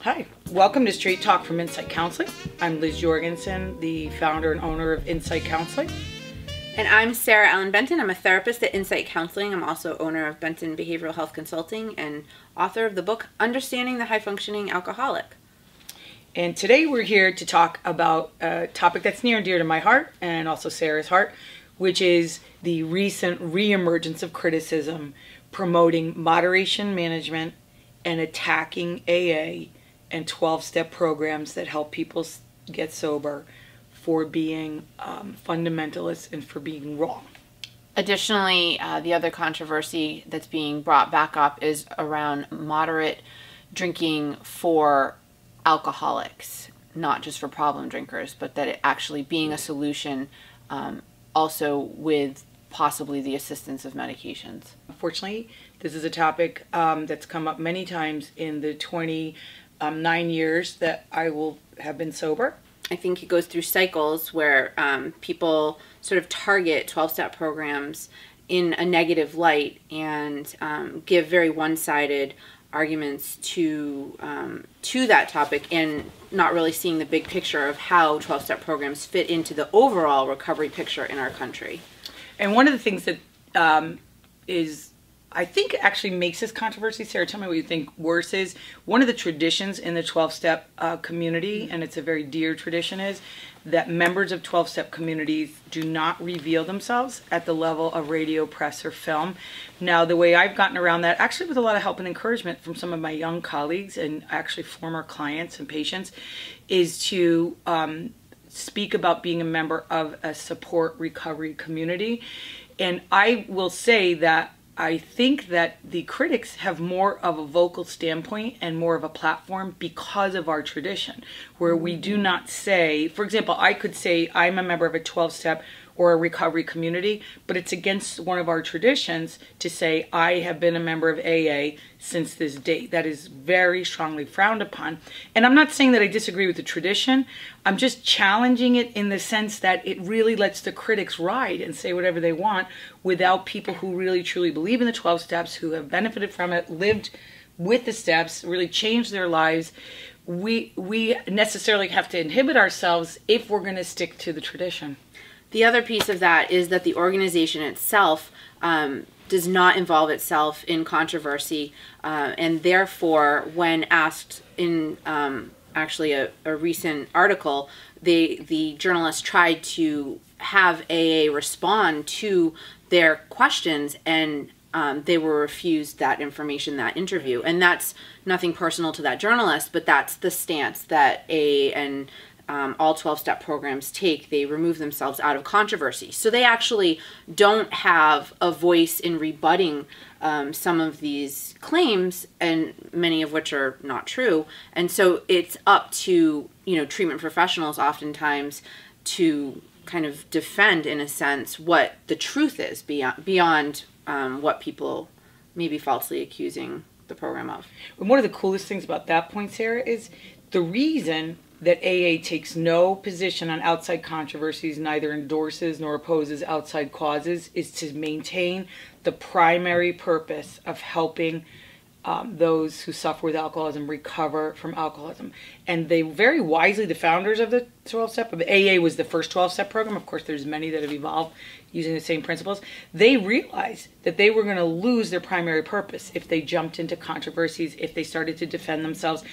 Hi, welcome to Straight Talk from Insight Counseling. I'm Liz Jorgensen, the founder and owner of Insight Counseling. And I'm Sarah Ellen Benton. I'm a therapist at Insight Counseling. I'm also owner of Benton Behavioral Health Consulting and author of the book Understanding the High Functioning Alcoholic. And today we're here to talk about a topic that's near and dear to my heart and also Sarah's heart, which is the recent reemergence of criticism promoting moderation management and attacking AA and 12-step programs that help people get sober for being fundamentalists and for being wrong. Additionally, the other controversy that's being brought back up is around moderate drinking for alcoholics, not just for problem drinkers, but that it actually being a solution also with possibly the assistance of medications. Unfortunately, this is a topic that's come up many times in the 29 years that I will have been sober. I think it goes through cycles where people sort of target 12-step programs in a negative light and give very one-sided arguments to that topic and not really seeing the big picture of how 12-step programs fit into the overall recovery picture in our country. And one of the things that I think actually makes this controversy, Sarah, tell me what you think worse is, one of the traditions in the 12-step community, and it's a very dear tradition, is that members of 12-step communities do not reveal themselves at the level of radio, press, or film. Now, the way I've gotten around that, actually with a lot of help and encouragement from some of my young colleagues and actually former clients and patients, is to speak about being a member of a support recovery community. And I will say that I think that the critics have more of a vocal standpoint and more of a platform because of our tradition, where we do not say, for example, I could say I'm a member of a 12-step or a recovery community, but it's against one of our traditions to say I have been a member of AA since this date. That is very strongly frowned upon. And I'm not saying that I disagree with the tradition. I'm just challenging it in the sense that it really lets the critics ride and say whatever they want without people who really truly believe in the 12 steps, who have benefited from it, lived with the steps, really changed their lives. We necessarily have to inhibit ourselves if we're going to stick to the tradition. The other piece of that is that the organization itself does not involve itself in controversy, and therefore, when asked in actually a recent article, the journalist tried to have AA respond to their questions, and they were refused that information, that interview. And that's nothing personal to that journalist, but that's the stance that AA and all 12-step programs take. They remove themselves out of controversy. So they actually don't have a voice in rebutting some of these claims, and many of which are not true. And so it's up to, treatment professionals oftentimes to kind of defend, in a sense, what the truth is beyond what people may be falsely accusing the program of. And one of the coolest things about that point, Sarah, is the reason that AA takes no position on outside controversies, neither endorses nor opposes outside causes, is to maintain the primary purpose of helping those who suffer with alcoholism recover from alcoholism. And they very wisely, the founders of the 12-step, AA was the first 12-step program. Of course, there's many that have evolved using the same principles. They realized that they were going to lose their primary purpose if they jumped into controversies, if they started to defend themselves.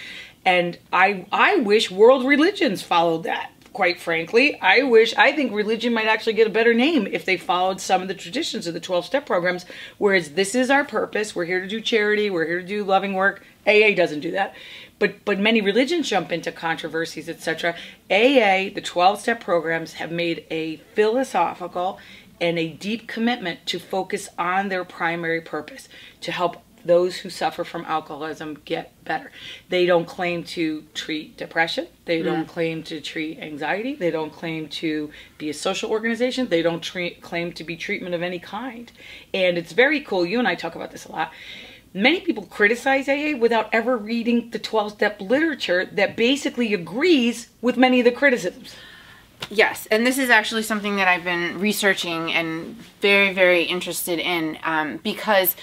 And I wish world religions followed that, quite frankly. I think religion might actually get a better name if they followed some of the traditions of the 12-step programs, whereas this is our purpose. We're here to do charity. We're here to do loving work. AA doesn't do that. But many religions jump into controversies, etc. AA, the 12-step programs, have made a philosophical and a deep commitment to focus on their primary purpose, to help those who suffer from alcoholism get better. They don't claim to treat depression. They don't claim to treat anxiety. They don't claim to be a social organization. They don't claim to be treatment of any kind. And it's very cool. You and I talk about this a lot. Many people criticize AA without ever reading the 12-step literature that basically agrees with many of the criticisms. Yes, and this is actually something that I've been researching and very, very interested in because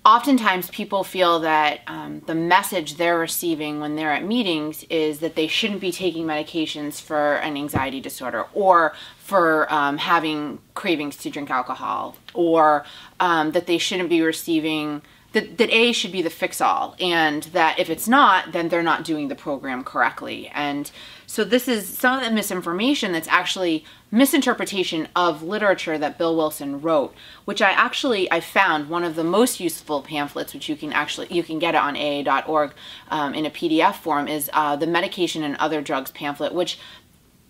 oftentimes people feel that the message they're receiving when they're at meetings is that they shouldn't be taking medications for an anxiety disorder, or for having cravings to drink alcohol, or that they shouldn't be receiving, that AA should be the fix-all, and that if it's not, then they're not doing the program correctly. And so this is some of the misinformation that's actually misinterpretation of literature that Bill Wilson wrote, which I found one of the most useful pamphlets, which you can get it on AA.org in a PDF form, is the Medication and Other Drugs pamphlet, which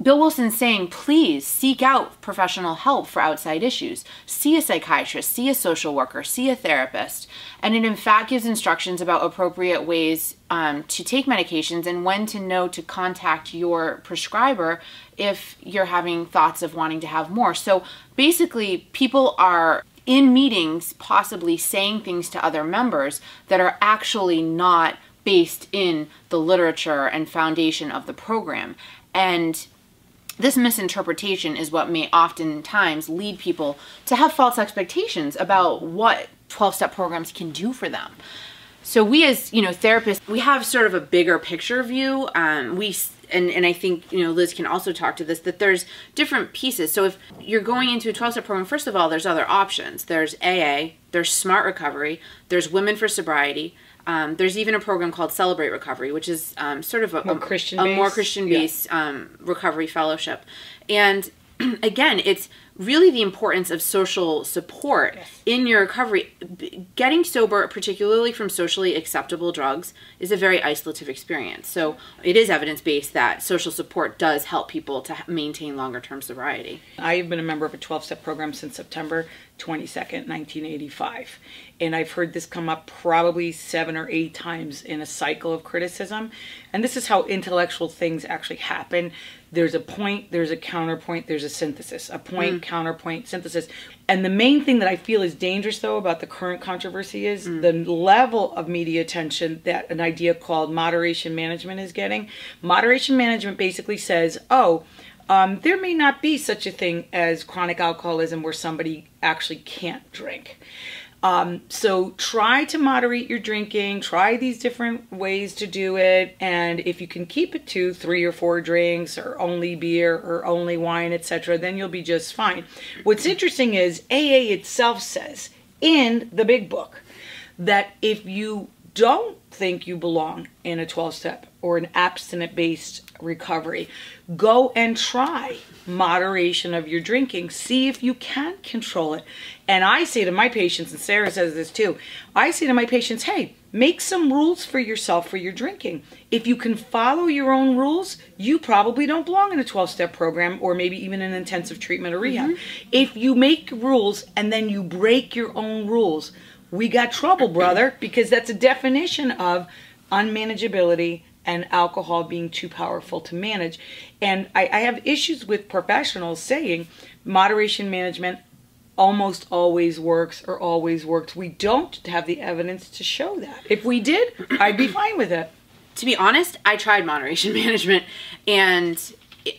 Bill Wilson's saying, please seek out professional help for outside issues. See a psychiatrist, see a social worker, see a therapist. And it in fact gives instructions about appropriate ways to take medications and when to know to contact your prescriber if you're having thoughts of wanting to have more. So basically, people are in meetings possibly saying things to other members that are actually not based in the literature and foundation of the program. And this misinterpretation is what may oftentimes lead people to have false expectations about what 12-step programs can do for them. So we as, therapists, we have sort of a bigger picture view. And I think, Liz can also talk to this, that there's different pieces. So if you're going into a 12-step program, first of all, there's other options. There's AA, there's Smart Recovery, there's Women for Sobriety. There's even a program called Celebrate Recovery, which is sort of a more Christian-based recovery fellowship. And again, it's really the importance of social support in your recovery. Getting sober, particularly from socially acceptable drugs, is a very isolative experience. So it is evidence-based that social support does help people to maintain longer-term sobriety. I've been a member of a 12-step program since September 22nd, 1985. And I've heard this come up probably 7 or 8 times in a cycle of criticism. And this is how intellectual things actually happen. There's a point, there's a counterpoint, there's a synthesis. A point, counterpoint, synthesis. And the main thing that I feel is dangerous, though, about the current controversy is the level of media attention that an idea called moderation management is getting. Moderation management basically says, there may not be such a thing as chronic alcoholism where somebody actually can't drink. So try to moderate your drinking, try these different ways to do it, and if you can keep it to 3 or 4 drinks, or only beer, or only wine, etc., then you'll be just fine. What's interesting is AA itself says in the big book that if you don't think you belong in a 12-step or an abstinent-based recovery, go and try moderation of your drinking. See if you can control it. And I say to my patients, and Sarah says this too, I say to my patients, hey, make some rules for yourself for your drinking. If you can follow your own rules, you probably don't belong in a 12-step program or maybe even an intensive treatment or rehab. If you make rules and then you break your own rules, we got trouble, brother, because that's a definition of unmanageability and alcohol being too powerful to manage. And I have issues with professionals saying moderation management almost always works or always works. We don't have the evidence to show that. If we did, I'd be fine with it. To be honest, I tried moderation management and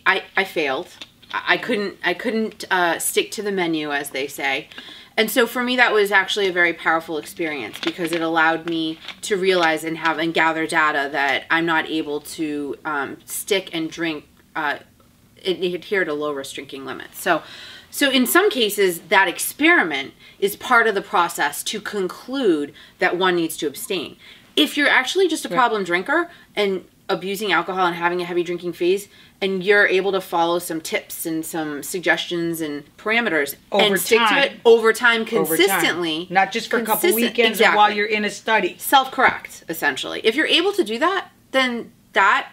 I failed. I couldn't stick to the menu, as they say. And so for me, that was actually a very powerful experience because it allowed me to realize and gather data that I'm not able to stick and drink, adhere to low-risk drinking limits. So in some cases, that experiment is part of the process to conclude that one needs to abstain. If you're actually just a problem drinker and abusing alcohol and having a heavy drinking phase, and you're able to follow some tips and some suggestions and parameters and stick to it over time consistently. Not just for a couple weekends or while you're in a study. Self-correct, essentially. If you're able to do that, then that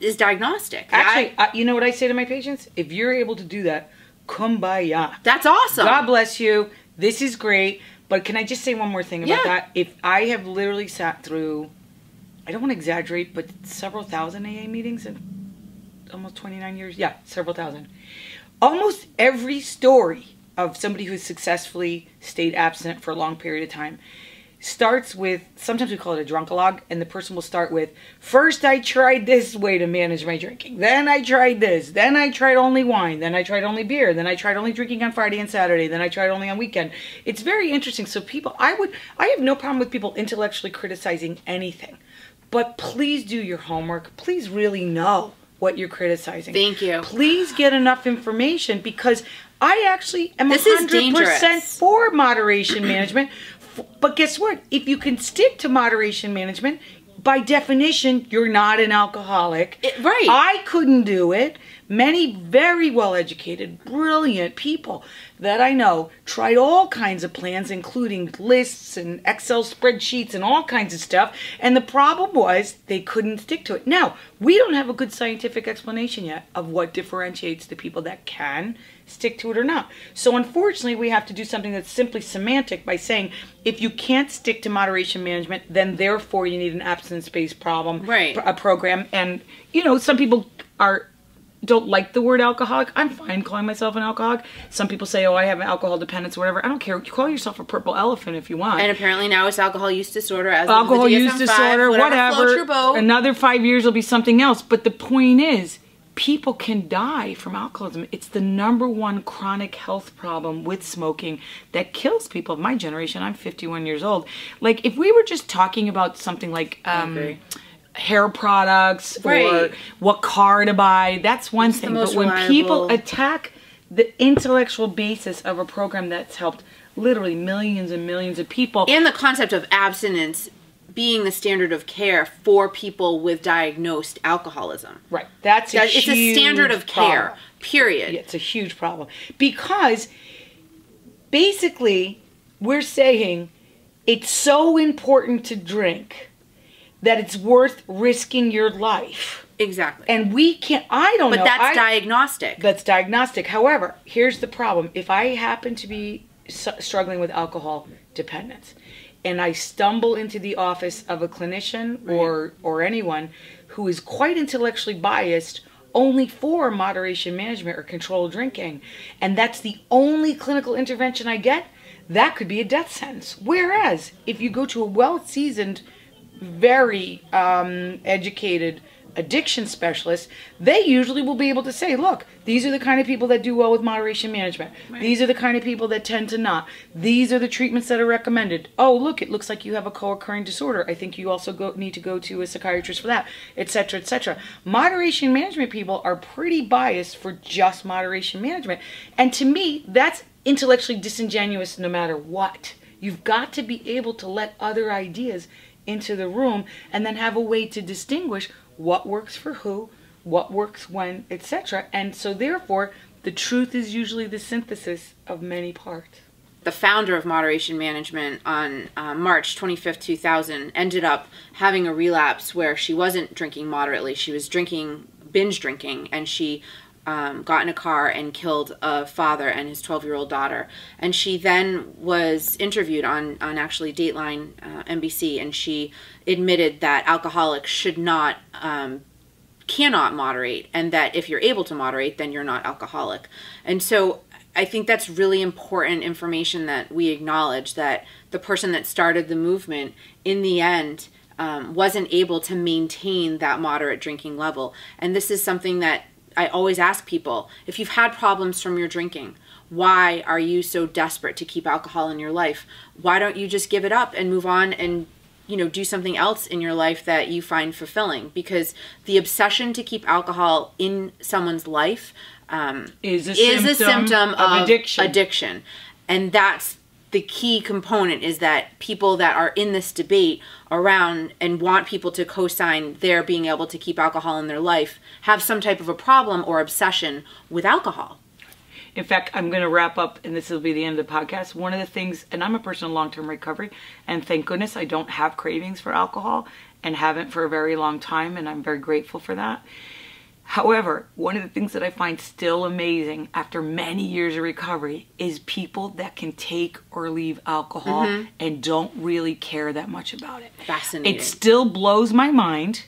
is diagnostic. Actually, you know what I say to my patients? If you're able to do that, kumbaya. That's awesome. God bless you. This is great. But can I just say one more thing about that? If I have literally sat through, I don't want to exaggerate, but several thousand AA meetings in almost 29 years. Yeah, several thousand. Almost every story of somebody who's successfully stayed abstinent for a long period of time, starts with, sometimes we call it a drunkalogue, and the person will start with, first I tried this way to manage my drinking, then I tried this, then I tried only wine, then I tried only beer, then I tried only drinking on Friday and Saturday, then I tried only on weekend. It's very interesting. So people, I have no problem with people intellectually criticizing anything, but please do your homework. Please really know what you're criticizing. Thank you. Please get enough information, because I actually am This is 100% dangerous. for moderation management. But guess what? If you can stick to moderation management, by definition, you're not an alcoholic. Right. I couldn't do it. Many very well-educated, brilliant people that I know tried all kinds of plans, including lists and Excel spreadsheets and all kinds of stuff. And the problem was they couldn't stick to it. Now, we don't have a good scientific explanation yet of what differentiates the people that can stick to it or not. So unfortunately, we have to do something that's simply semantic by saying, if you can't stick to moderation management, then therefore you need an abstinence-based program. And, you know, some people don't like the word alcoholic. I'm fine calling myself an alcoholic. Some people say, oh, I have an alcohol dependence or whatever. I don't care. You call yourself a purple elephant if you want. And apparently now it's alcohol use disorder. As alcohol of the use DSM-5, disorder, whatever. Floats your boat. Another 5 years will be something else. But the point is, people can die from alcoholism. It's the #1 chronic health problem with smoking that kills people of my generation. I'm 51 years old. Like, if we were just talking about something like hair products or what car to buy, that's one thing. But when people attack the intellectual basis of a program that's helped literally millions and millions of people, and the concept of abstinence being the standard of care for people with diagnosed alcoholism. Right. It's a standard of care, period. Yeah, it's a huge problem. Because basically we're saying it's so important to drink that it's worth risking your life. Exactly. And we can't, I don't know. But that's diagnostic. That's diagnostic. However, here's the problem. If I happen to be struggling with alcohol dependence, and I stumble into the office of a clinician or anyone who is quite intellectually biased only for moderation management or controlled drinking, and that's the only clinical intervention I get, that could be a death sentence. Whereas, if you go to a well-seasoned, very educated addiction specialist, they usually will be able to say, look, these are the kind of people that do well with moderation management. These are the kind of people that tend to not. These are the treatments that are recommended. Oh, look, it looks like you have a co-occurring disorder. I think you also need to go to a psychiatrist for that, etc., etc. Moderation management people are pretty biased for just moderation management. And to me, that's intellectually disingenuous no matter what. You've got to be able to let other ideas into the room and then have a way to distinguish what works for who, what works when, etc. And so therefore, the truth is usually the synthesis of many parts. The founder of Moderation Management on March 25th, 2000 ended up having a relapse where she wasn't drinking moderately. She was binge drinking, and she got in a car and killed a father and his 12-year-old daughter. And she then was interviewed on actually Dateline NBC, and she admitted that alcoholics cannot moderate, and that if you're able to moderate, then you're not alcoholic. And so I think that's really important information that we acknowledge, that the person that started the movement in the end wasn't able to maintain that moderate drinking level. And this is something that I always ask people: if you've had problems from your drinking, why are you so desperate to keep alcohol in your life? Why don't you just give it up and move on and, you know, do something else in your life that you find fulfilling? Because the obsession to keep alcohol in someone's life is a symptom of addiction. And that's the key component, is that people that are in this debate around and want people to co-sign their being able to keep alcohol in their life have some type of a problem or obsession with alcohol. In fact, I'm going to wrap up, and this will be the end of the podcast. One of the things, and I'm a person in long-term recovery, and thank goodness I don't have cravings for alcohol and haven't for a very long time, and I'm very grateful for that. However, one of the things that I find still amazing after many years of recovery is people that can take or leave alcohol and don't really care that much about it. Fascinating. It still blows my mind.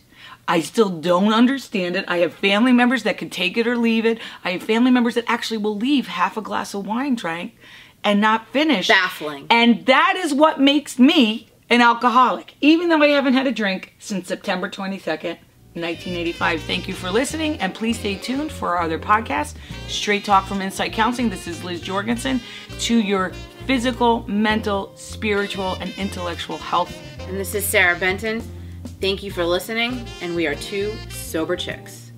I still don't understand it. I have family members that can take it or leave it. I have family members that actually will leave half a glass of wine drank and not finish. Baffling. And that is what makes me an alcoholic, even though I haven't had a drink since September 22nd, 1985. Thank you for listening, and please stay tuned for our other podcast, Straight Talk from Insight Counseling. This is Liz Jorgensen, to your physical, mental, spiritual, and intellectual health. And this is Sarah Benton. Thank you for listening, and we are two sober chicks.